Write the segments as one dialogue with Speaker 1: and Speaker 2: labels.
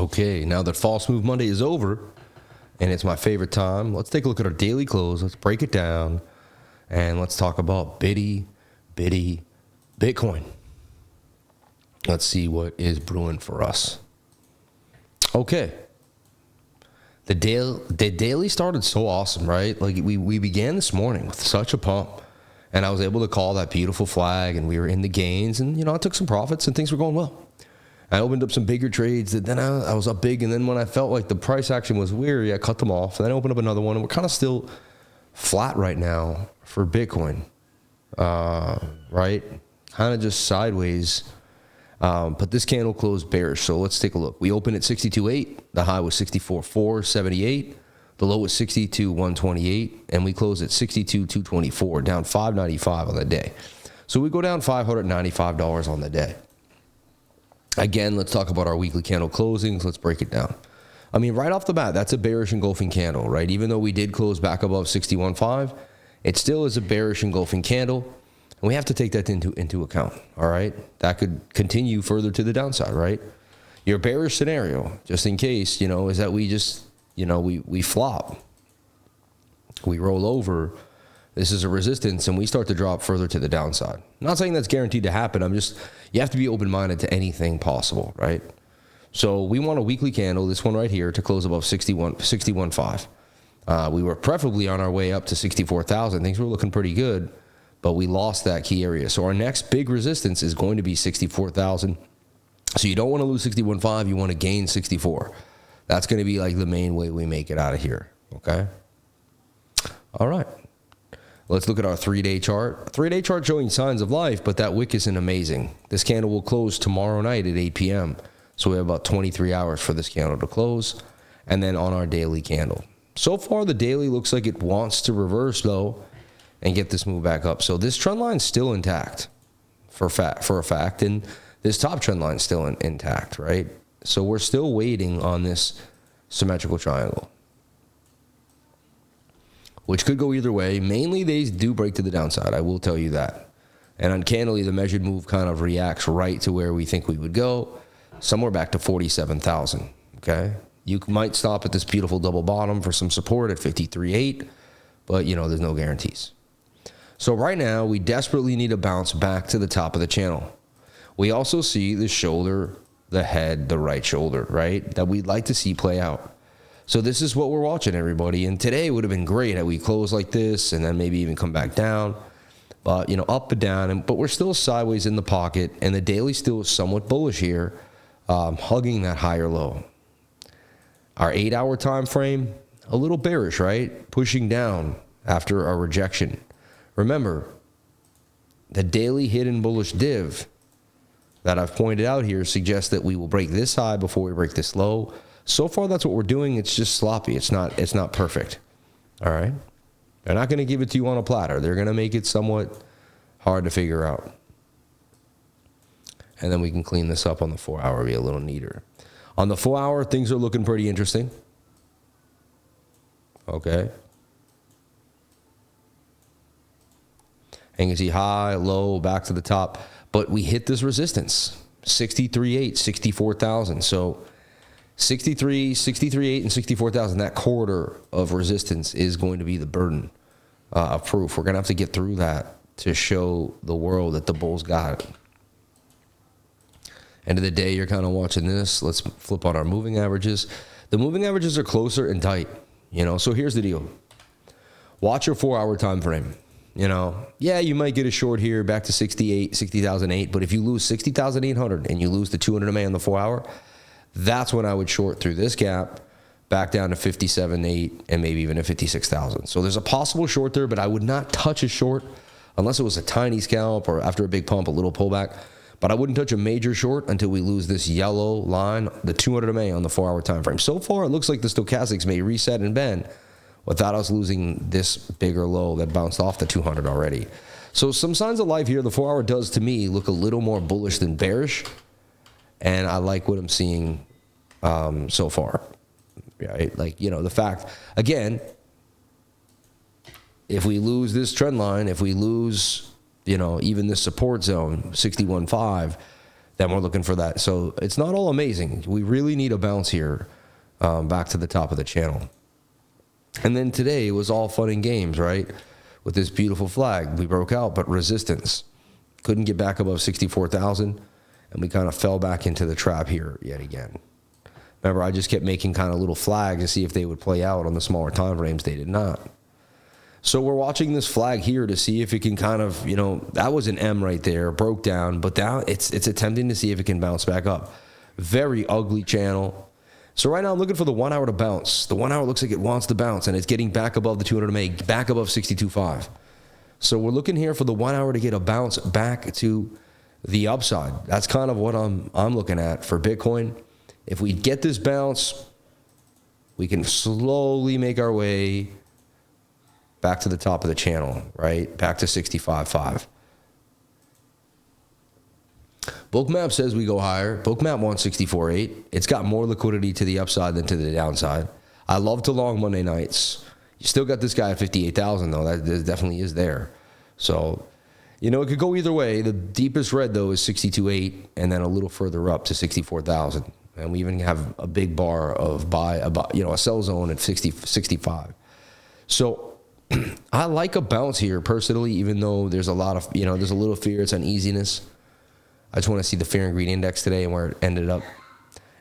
Speaker 1: Okay, now that False Move Monday is over, and it's my favorite time, let's take a look at our daily close. Let's break it down, and let's talk about bitty Bitcoin. Let's see what is brewing for us. Okay. The daily started so awesome, right? Like we began this morning with such a pump, and I was able to call that beautiful flag, and we were in the gains, and I took some profits, and things were going well. I opened up some bigger trades, and then I was up big, and then when I felt like the price action was weary, I cut them off, and then I opened up another one, and we're kind of still flat right now for Bitcoin, right? Kind of just sideways, but this candle closed bearish, so let's take a look. We opened at 62.8, the high was 64.478, the low was 62.128, and we closed at 62.224, down $5.95 on the day. So we go down $595 on the day. Again, let's talk about our weekly candle closings. Let's break it down. I mean, right off the bat, that's a bearish engulfing candle, right? Even though we did close back above 61.5, it still is a bearish engulfing candle, and we have to take that into account, all right? That could continue further to the downside, right? Your bearish scenario, just in case, is that we just, we flop. We roll over. This is a resistance, and we start to drop further to the downside. I'm not saying that's guaranteed to happen. You have to be open-minded to anything possible, right? So we want a weekly candle, this one right here, to close above 61.5. We were preferably on our way up to 64,000. Things were looking pretty good, but we lost that key area. So our next big resistance is going to be 64,000. So you don't want to lose 61.5. You want to gain 64. That's going to be like the main way we make it out of here, okay? All right. Let's look at our 3-day chart. 3-day chart showing signs of life, but that wick isn't amazing. This candle will close tomorrow night at 8 p.m. So we have about 23 hours for this candle to close. And then on our daily candle. So far, the daily looks like it wants to reverse, though, and get this move back up. So this trend line is still intact for a fact. And this top trend line is still intact, right? So we're still waiting on this symmetrical triangle, which could go either way. Mainly, they do break to the downside. I will tell you that. And uncannily, the measured move kind of reacts right to where we think we would go, somewhere back to 47,000, okay? You might stop at this beautiful double bottom for some support at 53.8, but, there's no guarantees. So right now, we desperately need a bounce back to the top of the channel. We also see the shoulder, the head, the right shoulder, right, that we'd like to see play out. So this is what we're watching, everybody. And today would have been great had we close like this and then maybe even come back down. But, up and down. But we're still sideways in the pocket. And the daily still is somewhat bullish here, hugging that higher low. Our 8-hour time frame, a little bearish, right? Pushing down after our rejection. Remember, the daily hidden bullish div that I've pointed out here suggests that we will break this high before we break this low. So far, that's what we're doing. It's just sloppy. It's not perfect. All right? They're not going to give it to you on a platter. They're going to make it somewhat hard to figure out. And then we can clean this up on the 4-hour, be a little neater. On the 4-hour, things are looking pretty interesting. Okay? And you can see high, low, back to the top. But we hit this resistance, 63.8, 64,000. So 63, 63.8, and 64,000, that quarter of resistance is going to be the burden of proof. We're going to have to get through that to show the world that the bulls got it. End of the day, you're kind of watching this. Let's flip on our moving averages. The moving averages are closer and tight, So here's the deal. Watch your 4-hour time frame. Yeah, you might get a short here back to 60,008, but if you lose 60,800 and you lose the 200 MA on the 4-hour, that's when I would short through this gap back down to 57.8 and maybe even to 56,000. So there's a possible short there, but I would not touch a short unless it was a tiny scalp or after a big pump, a little pullback. But I wouldn't touch a major short until we lose this yellow line, the 200 MA on the 4-hour time frame. So far, it looks like the stochastics may reset and bend without us losing this bigger low that bounced off the 200 already. So some signs of life here. The 4-hour does, to me, look a little more bullish than bearish. And I like what I'm seeing so far. Right? Like, the fact, again, if we lose this trend line, if we lose, even this support zone, 61.5, then we're looking for that. So it's not all amazing. We really need a bounce here back to the top of the channel. And then today it was all fun and games, right? With this beautiful flag. We broke out, but resistance. Couldn't get back above 64,000, and we kind of fell back into the trap here yet again. Remember, I just kept making kind of little flags to see if they would play out on the smaller time frames. They did not. So we're watching this flag here to see if it can kind of, you know, that was an M right there, broke down, but now it's attempting to see if it can bounce back up. Very ugly channel. So right now I'm looking for the 1 hour to bounce. The 1 hour looks like it wants to bounce, and it's getting back above the 200 MA, back above 62.5. So we're looking here for the 1 hour to get a bounce back to the upside. That's kind of what I'm looking at for Bitcoin. If we get this bounce, we can slowly make our way back to the top of the channel, right? Back to 65.5. Bookmap says we go higher. Bookmap wants 64.8. It's got more liquidity to the upside than to the downside. I love to long Monday nights. You still got this guy at 58,000 though. That definitely is there. So, you know, it could go either way. The deepest red though is 62.8, and then a little further up to 64,000. And we even have a big bar of a sell zone at 65. So I like a bounce here personally, even though there's a lot of, you know, there's a little fear, it's uneasiness. I just want to see the fear and greed index today and where it ended up.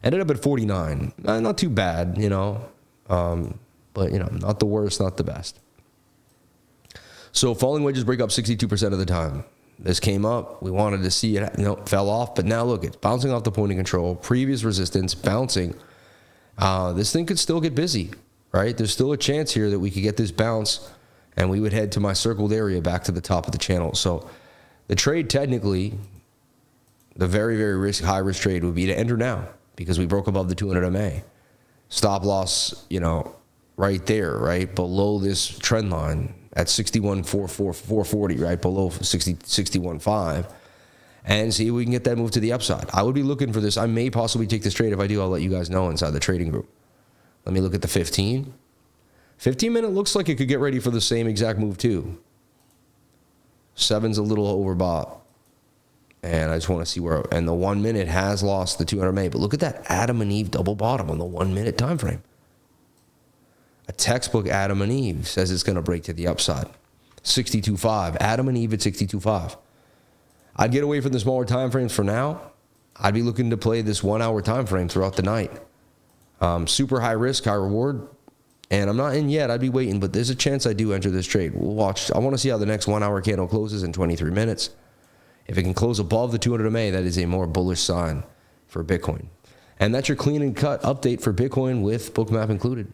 Speaker 1: Ended up at 49. Not too bad, you know. But, you know, not the worst, not the best. So falling wedges break up 62% of the time. This came up. We wanted to see it. You know, fell off. But now look, it's bouncing off the point of control. Previous resistance, bouncing. This thing could still get busy, right? There's still a chance here that we could get this bounce, and we would head to my circled area back to the top of the channel. So the trade technically, the very, very high risk trade would be to enter now because we broke above the 200 MA. Stop loss, you know, right there, right below this trend line at 61.440, right below 61.5, and see if we can get that move to the upside. I would be looking for this. I may possibly take this trade. If I do, I'll let you guys know inside the trading group. Let me look at the 15. 15-minute looks like it could get ready for the same exact move too. 7's a little overbought. And I just want to see where, and the 1 minute has lost the 200 MA. But look at that Adam and Eve double bottom on the 1 minute time frame. A textbook Adam and Eve says it's going to break to the upside. 62.5. Adam and Eve at 62.5. I'd get away from the smaller time frames for now. I'd be looking to play this 1 hour time frame throughout the night. Super high risk, high reward. And I'm not in yet. I'd be waiting, but there's a chance I do enter this trade. We'll watch. I want to see how the next 1 hour candle closes in 23 minutes. If it can close above the 200 MA, that is a more bullish sign for Bitcoin. And that's your clean and cut update for Bitcoin with Bookmap included.